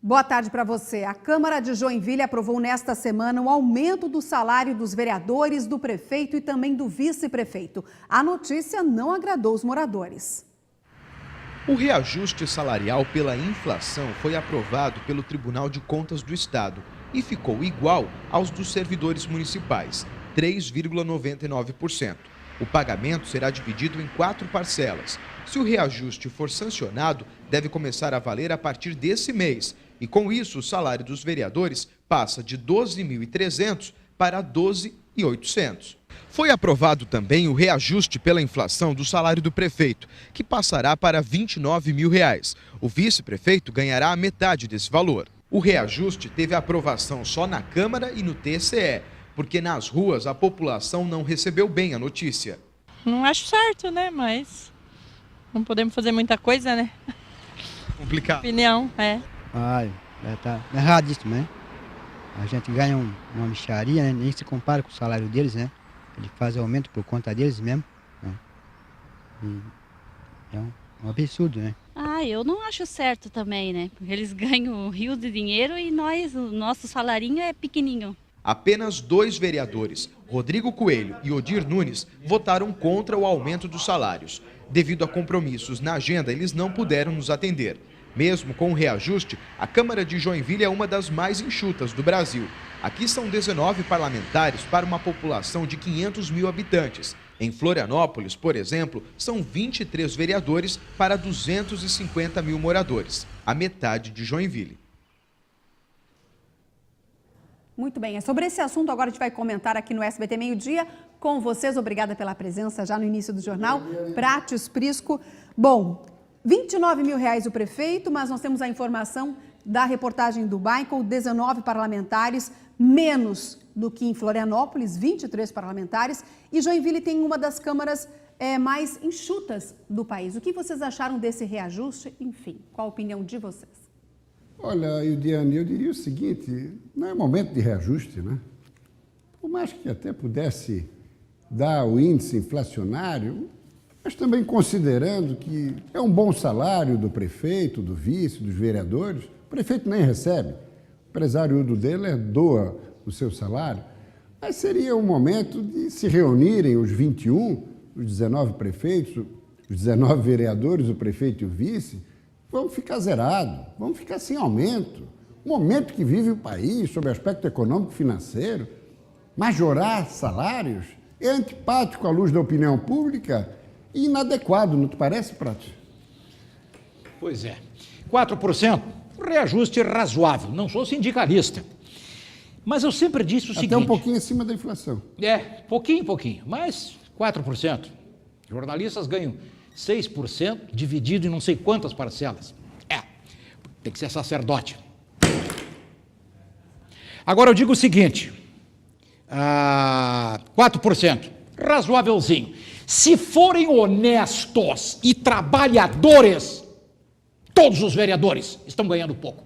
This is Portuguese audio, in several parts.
Boa tarde para você. A Câmara de Joinville aprovou nesta semana o aumento do salário dos vereadores, do prefeito e também do vice-prefeito. A notícia não agradou os moradores. O reajuste salarial pela inflação foi aprovado pelo Tribunal de Contas do Estado e ficou igual aos dos servidores municipais, 3,99%. O pagamento será dividido em 4 parcelas. Se o reajuste for sancionado, deve começar a valer a partir desse mês. E com isso, o salário dos vereadores passa de R$ 12.300 para R$ 12.800. Foi aprovado também o reajuste pela inflação do salário do prefeito, que passará para R$ 29 mil. O vice-prefeito ganhará a metade desse valor. O reajuste teve aprovação só na Câmara e no TCE, porque nas ruas a população não recebeu bem a notícia. Não acho certo, né? Mas não podemos fazer muita coisa, né? Complicado. Opinião, é. Tá erradíssimo, né? A gente ganha uma mixaria, né? Nem se compara com o salário deles, né? Ele faz aumento por conta deles mesmo, né? E é um absurdo, né? Eu não acho certo também, né? Porque eles ganham rios de dinheiro e o nosso salarinho é pequenininho. Apenas 2 vereadores, Rodrigo Coelho e Odir Nunes, votaram contra o aumento dos salários. Devido a compromissos na agenda, eles não puderam nos atender. Mesmo com o reajuste, a Câmara de Joinville é uma das mais enxutas do Brasil. Aqui são 19 parlamentares para uma população de 500 mil habitantes. Em Florianópolis, por exemplo, são 23 vereadores para 250 mil moradores, a metade de Joinville. Muito bem, é sobre esse assunto agora a gente vai comentar aqui no SBT Meio-Dia com vocês. Obrigada pela presença já no início do jornal. Prates Prisco. Bom, R$ 29 mil o prefeito, mas nós temos a informação da reportagem do Michael, 19 parlamentares, menos do que em Florianópolis, 23 parlamentares, e Joinville tem uma das câmaras mais enxutas do país. O que vocês acharam desse reajuste? Enfim, qual a opinião de vocês? Olha, Ildiane, eu diria o seguinte, não é momento de reajuste, né? Por mais que até pudesse dar o índice inflacionário, mas também considerando que é um bom salário do prefeito, do vice, dos vereadores, o prefeito nem recebe, o empresário dele doa o seu salário, mas seria um momento de se reunirem os 21, os 19 prefeitos, os 19 vereadores, o prefeito e o vice, vamos ficar zerados, vamos ficar sem aumento. O momento que vive o país, sob o aspecto econômico e financeiro, majorar salários é antipático à luz da opinião pública e inadequado, não te parece, Prates? Pois é. 4%, reajuste razoável. Não sou sindicalista. Mas eu sempre disse o seguinte... Até um pouquinho acima da inflação. Pouquinho. Mas 4%. Jornalistas ganham 6% dividido em não sei quantas parcelas. Tem que ser sacerdote. Agora eu digo o seguinte, 4%, razoávelzinho. Se forem honestos e trabalhadores, todos os vereadores estão ganhando pouco.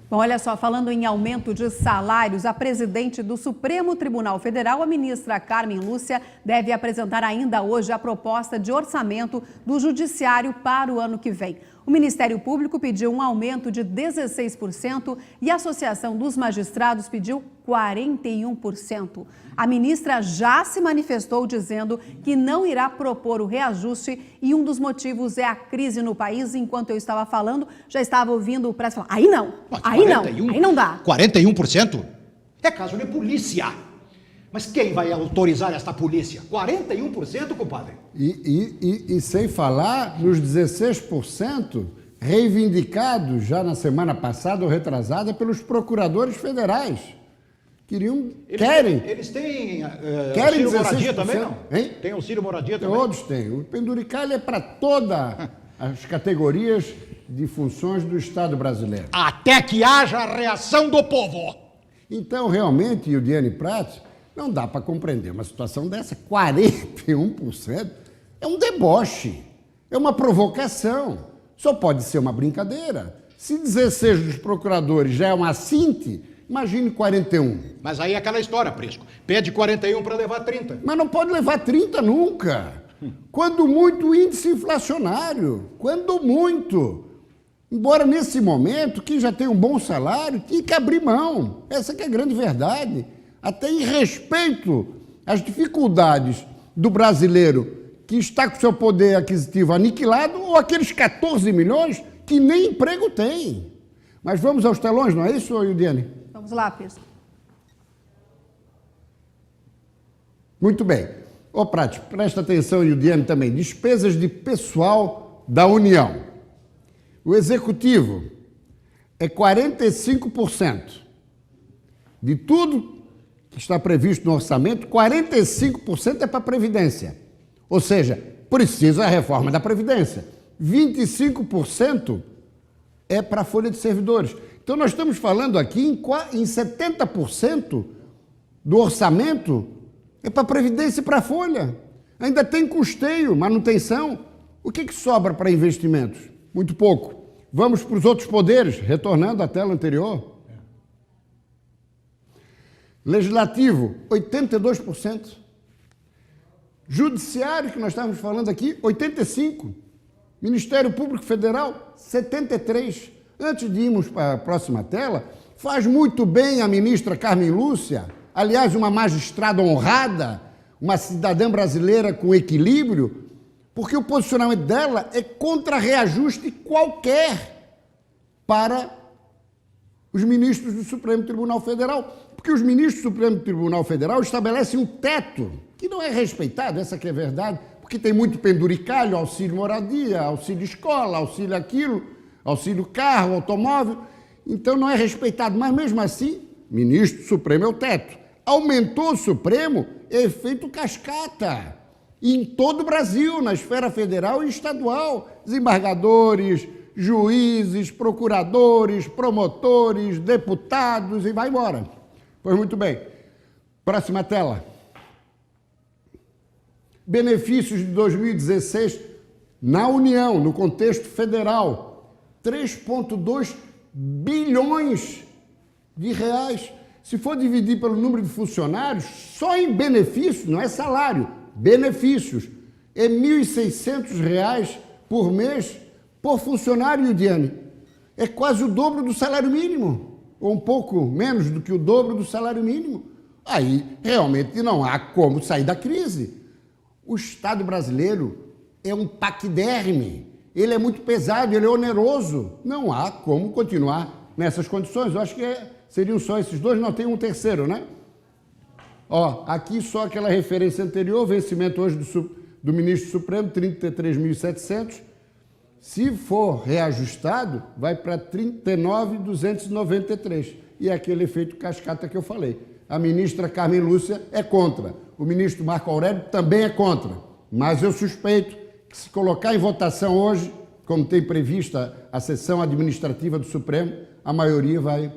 Bom, olha só, falando em aumento de salários, a presidente do Supremo Tribunal Federal, a ministra Carmen Lúcia, deve apresentar ainda hoje a proposta de orçamento do Judiciário para o ano que vem. O Ministério Público pediu um aumento de 16% e a Associação dos Magistrados pediu 41%. A ministra já se manifestou dizendo que não irá propor o reajuste e um dos motivos é a crise no país. Enquanto eu estava falando, já estava ouvindo o presidente falar, aí não dá. 41%? É caso de polícia. Mas quem vai autorizar esta polícia? 41%, compadre? E sem falar nos 16% reivindicados já na semana passada ou retrasada pelos procuradores federais. Querem. Eles têm querem auxílio moradia também, não? Hein? Tem auxílio moradia também? Todos têm. O penduricalho é para todas as categorias de funções do Estado brasileiro. Até que haja a reação do povo. Então, realmente, Ildiane Prates, não dá para compreender uma situação dessa. 41% é um deboche, é uma provocação. Só pode ser uma brincadeira. Se 16 dos procuradores já é uma assinte, imagine 41. Mas aí é aquela história, Prisco. Pede 41 para levar 30. Mas não pode levar 30 nunca. Quando muito, índice inflacionário. Quando muito. Embora nesse momento, quem já tem um bom salário, tinha que abrir mão. Essa que é a grande verdade. Até em respeito às dificuldades do brasileiro que está com seu poder aquisitivo aniquilado, ou aqueles 14 milhões que nem emprego têm. Mas vamos aos telões, não é isso, Yudiane? Vamos lá, Prisco. Muito bem. Ô, Prati, presta atenção, Yudiane, também. Despesas de pessoal da União. O Executivo é 45%. De tudo que está previsto no orçamento, 45% é para a Previdência. Ou seja, precisa a reforma da Previdência. 25% é para a folha de servidores. Então, nós estamos falando aqui em 70% do orçamento é para a Previdência e para a folha. Ainda tem custeio, manutenção. O que sobra para investimentos? Muito pouco. Vamos para os outros poderes, retornando à tela anterior. Legislativo, 82%. Judiciário, que nós estávamos falando aqui, 85%. Ministério Público Federal, 73%. Antes de irmos para a próxima tela, faz muito bem a ministra Carmen Lúcia, aliás, uma magistrada honrada, uma cidadã brasileira com equilíbrio, porque o posicionamento dela é contra reajuste qualquer para os ministros do Supremo Tribunal Federal. Porque os ministros do Supremo Tribunal Federal estabelecem um teto que não é respeitado, essa que é a verdade, porque tem muito penduricalho, auxílio moradia, auxílio escola, auxílio aquilo, auxílio carro, automóvel, então não é respeitado. Mas mesmo assim, ministro do Supremo é o teto. Aumentou o Supremo, efeito cascata, em todo o Brasil, na esfera federal e estadual, desembargadores, juízes, procuradores, promotores, deputados e vai embora. Pois muito bem. Próxima tela. Benefícios de 2016 na União, no contexto federal, 3,2 bilhões de reais. Se for dividir pelo número de funcionários, só em benefícios, não é salário, benefícios, é R$ 1.600 por mês por funcionário, Yudiane. É quase o dobro do salário mínimo, ou um pouco menos do que o dobro do salário mínimo. Aí, realmente, não há como sair da crise. O Estado brasileiro é um paquiderme, ele é muito pesado, ele é oneroso. Não há como continuar nessas condições. Eu acho que seriam só esses dois, não, tem um terceiro, né? Ó, aqui só aquela referência anterior, vencimento hoje do ministro Supremo, 33.700. Se for reajustado, vai para 39.293. E é aquele efeito cascata que eu falei. A ministra Carmen Lúcia é contra. O ministro Marco Aurélio também é contra. Mas eu suspeito que se colocar em votação hoje, como tem prevista a sessão administrativa do Supremo, a maioria vai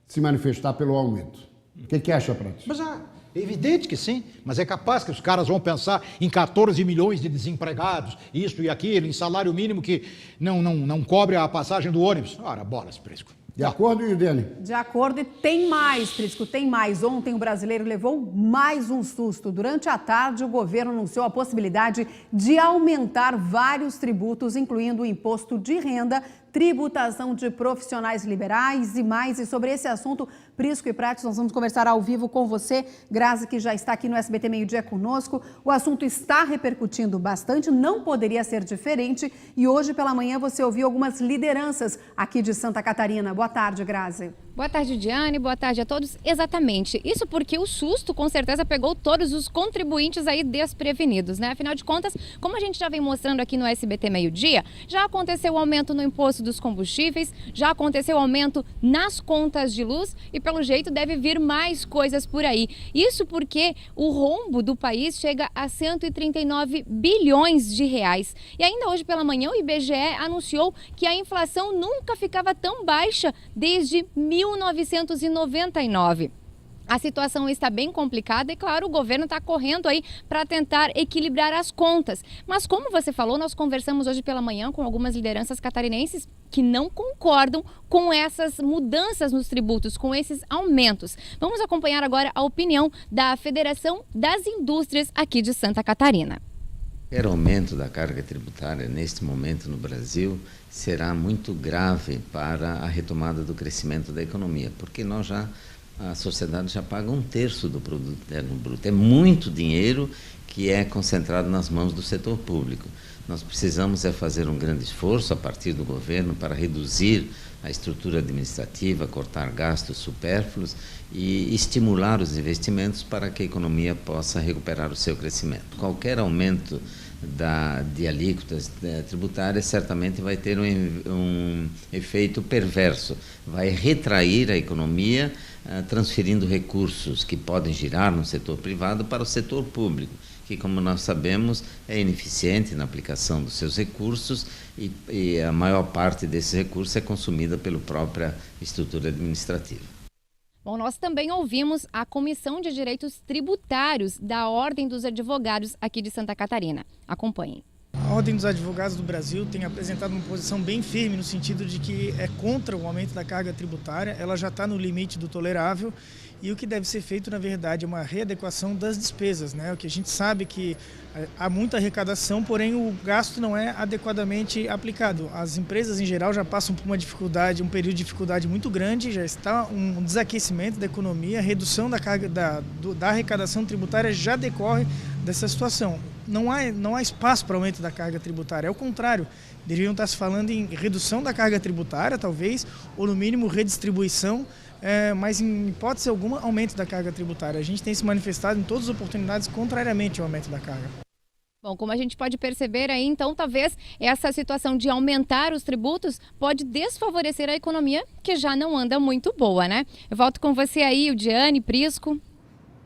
se manifestar pelo aumento. O que acha, Prates? Mas é evidente que sim, mas é capaz que os caras vão pensar em 14 milhões de desempregados, isso e aquilo, em salário mínimo que não cobre a passagem do ônibus. Ora, bolas, Prisco. De acordo, Yudiane? De acordo, e tem mais, Prisco, tem mais. Ontem o brasileiro levou mais um susto. Durante a tarde, o governo anunciou a possibilidade de aumentar vários tributos, incluindo o imposto de renda, tributação de profissionais liberais e mais. E sobre esse assunto, Prisco e Prates, nós vamos conversar ao vivo com você. Grazi, que já está aqui no SBT Meio Dia conosco. O assunto está repercutindo bastante, não poderia ser diferente. E hoje pela manhã você ouviu algumas lideranças aqui de Santa Catarina. Boa tarde, Grazi. Boa tarde, Diane. Boa tarde a todos. Exatamente. Isso porque o susto, com certeza, pegou todos os contribuintes aí desprevenidos, né? Afinal de contas, como a gente já vem mostrando aqui no SBT Meio Dia, já aconteceu o aumento no imposto dos combustíveis, já aconteceu o aumento nas contas de luz e, pelo jeito, deve vir mais coisas por aí. Isso porque o rombo do país chega a 139 bilhões de reais. E ainda hoje pela manhã, o IBGE anunciou que a inflação nunca ficava tão baixa desde 1999. A situação está bem complicada e, claro, o governo está correndo aí para tentar equilibrar as contas. Mas, como você falou, nós conversamos hoje pela manhã com algumas lideranças catarinenses que não concordam com essas mudanças nos tributos, com esses aumentos. Vamos acompanhar agora a opinião da Federação das Indústrias aqui de Santa Catarina. Qualquer aumento da carga tributária neste momento no Brasil será muito grave para a retomada do crescimento da economia, porque a sociedade já paga 1/3 do produto interno bruto. É muito dinheiro que é concentrado nas mãos do setor público. Nós precisamos fazer um grande esforço a partir do governo para reduzir a estrutura administrativa, cortar gastos supérfluos e estimular os investimentos para que a economia possa recuperar o seu crescimento. Qualquer aumento de alíquotas tributárias certamente vai ter um efeito perverso, vai retrair a economia, transferindo recursos que podem girar no setor privado para o setor público, que, como nós sabemos, é ineficiente na aplicação dos seus recursos e a maior parte desses recursos é consumida pela própria estrutura administrativa. Bom, nós também ouvimos a Comissão de Direitos Tributários da Ordem dos Advogados aqui de Santa Catarina. Acompanhem. A Ordem dos Advogados do Brasil tem apresentado uma posição bem firme no sentido de que é contra o aumento da carga tributária, ela já está no limite do tolerável e o que deve ser feito, na verdade, é uma readequação das despesas, né? O que a gente sabe que há muita arrecadação, porém o gasto não é adequadamente aplicado. As empresas, em geral, já passam por uma dificuldade, um período de dificuldade muito grande, já está um desaquecimento da economia, a redução da carga da arrecadação tributária já decorre dessa situação. Não há espaço para aumento da carga tributária, é o contrário. Deveriam estar se falando em redução da carga tributária, talvez, ou no mínimo redistribuição, mas em hipótese alguma, aumento da carga tributária. A gente tem se manifestado em todas as oportunidades contrariamente ao aumento da carga. Bom, como a gente pode perceber aí, então, talvez essa situação de aumentar os tributos pode desfavorecer a economia, que já não anda muito boa, né? Eu volto com você aí, Diane, Prisco.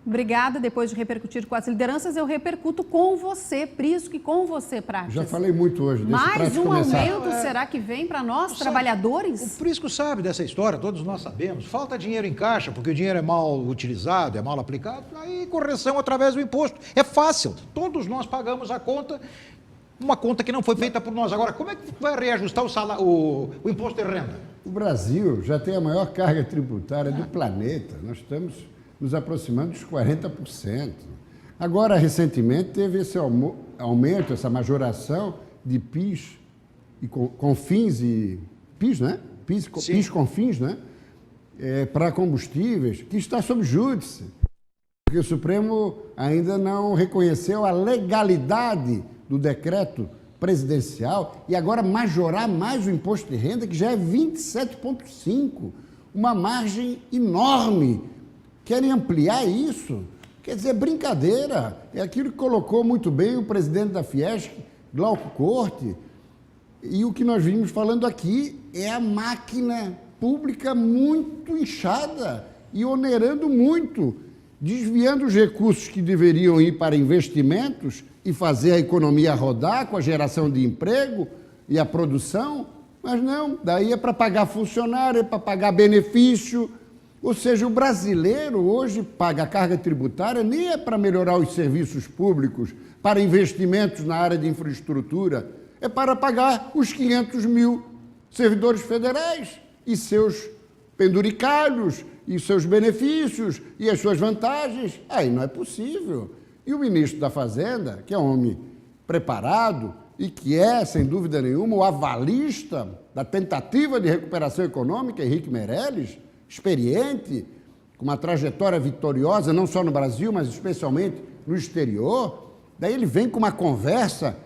Obrigada. Depois de repercutir com as lideranças, eu repercuto com você, Prisco, e com você, Prates. Já falei muito hoje. Mais um aumento, será que vem para nós, trabalhadores? O Prisco sabe dessa história, todos nós sabemos. Falta dinheiro em caixa, porque o dinheiro é mal utilizado, é mal aplicado, aí correção através do imposto. É fácil, todos nós pagamos a conta, uma conta que não foi feita por nós. Agora, como é que vai reajustar o imposto de renda? O Brasil já tem a maior carga tributária do planeta. Nós estamos nos aproximando dos 40%. Agora, recentemente, teve esse aumento, essa majoração de PIS e CONFINS e PIS, né? PIS, CONFINS, né? Para combustíveis, que está sob júdice, porque o Supremo ainda não reconheceu a legalidade do decreto presidencial e agora majorar mais o imposto de renda, que já é 27,5%, uma margem enorme. Querem ampliar isso? Quer dizer, brincadeira. É aquilo que colocou muito bem o presidente da Fiesc, Glauco Corte. E o que nós vimos falando aqui é a máquina pública muito inchada e onerando muito, desviando os recursos que deveriam ir para investimentos e fazer a economia rodar com a geração de emprego e a produção, mas não, daí é para pagar funcionário, é para pagar benefício. Ou seja, o brasileiro hoje paga a carga tributária nem é para melhorar os serviços públicos, para investimentos na área de infraestrutura, é para pagar os 500 mil servidores federais e seus penduricalhos, e seus benefícios, e as suas vantagens. Aí não é possível. E o ministro da Fazenda, que é um homem preparado e que é, sem dúvida nenhuma, o avalista da tentativa de recuperação econômica, Henrique Meirelles, experiente, com uma trajetória vitoriosa, não só no Brasil, mas especialmente no exterior, daí ele vem com uma conversa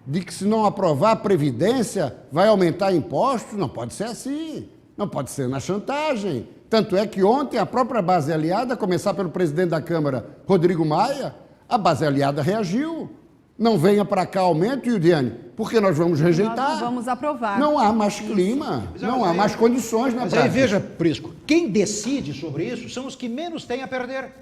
de que se não aprovar a Previdência vai aumentar impostos. Não pode ser assim, não pode ser na chantagem. Tanto é que ontem a própria base aliada, a começar pelo presidente da Câmara, Rodrigo Maia, a base aliada reagiu. Não venha para cá aumento, Yudiane, porque nós vamos rejeitar. Nós não vamos aprovar. Não há mais clima, não há mais condições na prática. Mas aí veja, Prisco, quem decide sobre isso são os que menos têm a perder.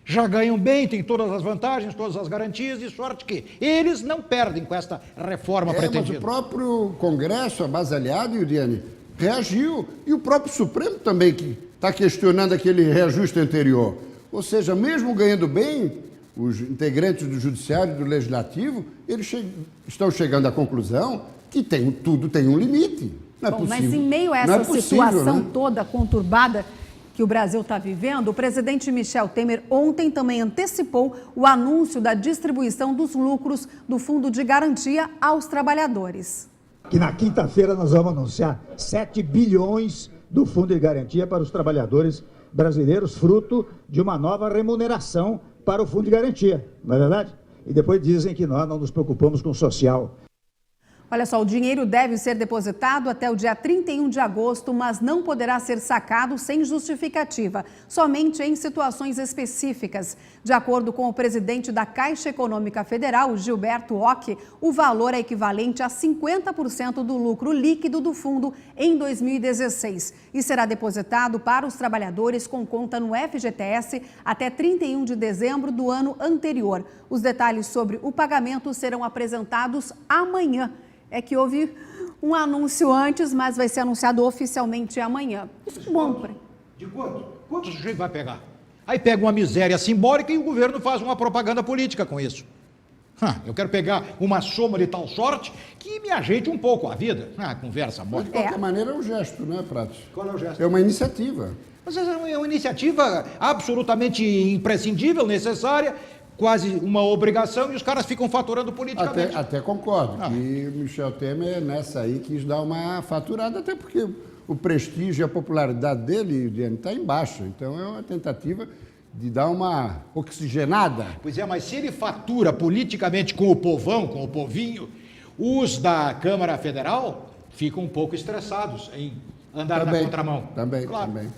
Já ganham bem, têm todas as vantagens, todas as garantias, de sorte que eles não perdem com esta reforma pretendida. Mas o próprio Congresso, a base aliada, Yudiane, reagiu. E o próprio Supremo também, que está questionando aquele reajuste anterior. Ou seja, mesmo ganhando bem, os integrantes do Judiciário e do Legislativo, eles estão chegando à conclusão que tudo tem um limite. Não é possível. Mas em meio a essa situação toda conturbada, que o Brasil está vivendo, o presidente Michel Temer ontem também antecipou o anúncio da distribuição dos lucros do Fundo de Garantia aos trabalhadores. Que na quinta-feira nós vamos anunciar 7 bilhões do Fundo de Garantia para os trabalhadores brasileiros, fruto de uma nova remuneração para o Fundo de Garantia, não é verdade? E depois dizem que nós não nos preocupamos com o social. Olha só, o dinheiro deve ser depositado até o dia 31 de agosto, mas não poderá ser sacado sem justificativa, somente em situações específicas. De acordo com o presidente da Caixa Econômica Federal, Gilberto Ock, o valor é equivalente a 50% do lucro líquido do fundo em 2016 e será depositado para os trabalhadores com conta no FGTS até 31 de dezembro do ano anterior. Os detalhes sobre o pagamento serão apresentados amanhã. É que houve um anúncio antes, mas vai ser anunciado oficialmente amanhã. Isso é bom. De quanto? Quanto o sujeito vai pegar? Aí pega uma miséria simbólica e o governo faz uma propaganda política com isso. Eu quero pegar uma soma de tal sorte que me ajeite um pouco a vida. Conversa mole. De qualquer maneira é um gesto, não é, Pratos? Qual é o gesto? É uma iniciativa. Mas é uma iniciativa absolutamente imprescindível, necessária, quase uma obrigação, e os caras ficam faturando politicamente. Até concordo que o Michel Temer, nessa aí, quis dar uma faturada, até porque o prestígio e a popularidade dele, está em baixa. Então é uma tentativa de dar uma oxigenada. Pois é, mas se ele fatura politicamente com o povão, com o povinho, os da Câmara Federal ficam um pouco estressados em andar na contramão. Também.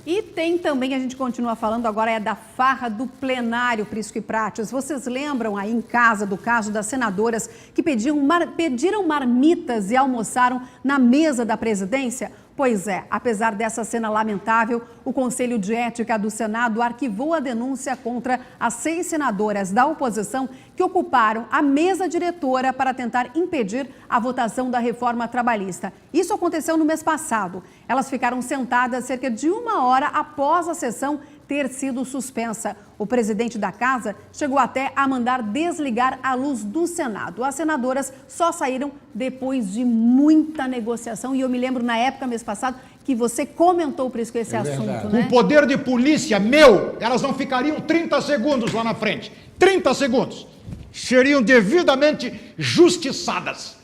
E tem também, a gente continua falando agora, é da farra do plenário, Prisco e Prates. Vocês lembram aí em casa do caso das senadoras que pediram marmitas e almoçaram na mesa da presidência? Pois é, apesar dessa cena lamentável, o Conselho de Ética do Senado arquivou a denúncia contra as 6 senadoras da oposição que ocuparam a mesa diretora para tentar impedir a votação da reforma trabalhista. Isso aconteceu no mês passado. Elas ficaram sentadas cerca de 1 hora após a sessão ter sido suspensa. O presidente da casa chegou até a mandar desligar a luz do Senado. As senadoras só saíram depois de muita negociação. E eu me lembro, na época, mês passado, que você comentou por isso esse assunto, né? Com poder de polícia meu, elas não ficariam 30 segundos lá na frente. 30 segundos. Seriam devidamente justiçadas.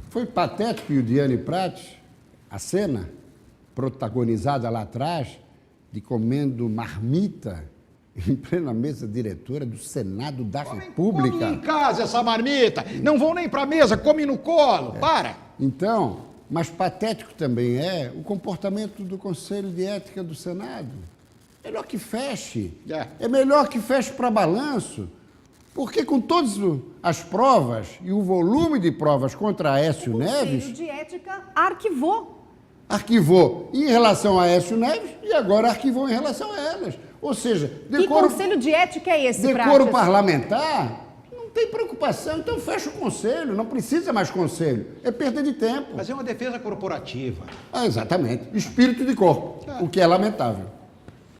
Foi patético, Yudiane Prates, a cena protagonizada lá atrás, de comendo marmita em plena mesa diretora do Senado da República. Come em casa essa marmita, não vão nem para a mesa, come no colo, para. Então, mas patético também é o comportamento do Conselho de Ética do Senado. Melhor que feche, é melhor que feche para balanço, porque com todas as provas e o volume de provas contra Aécio Neves... O Conselho de Ética arquivou em relação a Aécio Neves e agora arquivou em relação a elas. Ou seja, que conselho de ética é esse, decoro parlamentar, não tem preocupação, então fecha o conselho, não precisa mais conselho, é perda de tempo. Mas é uma defesa corporativa. Exatamente, espírito de corpo, o que é lamentável.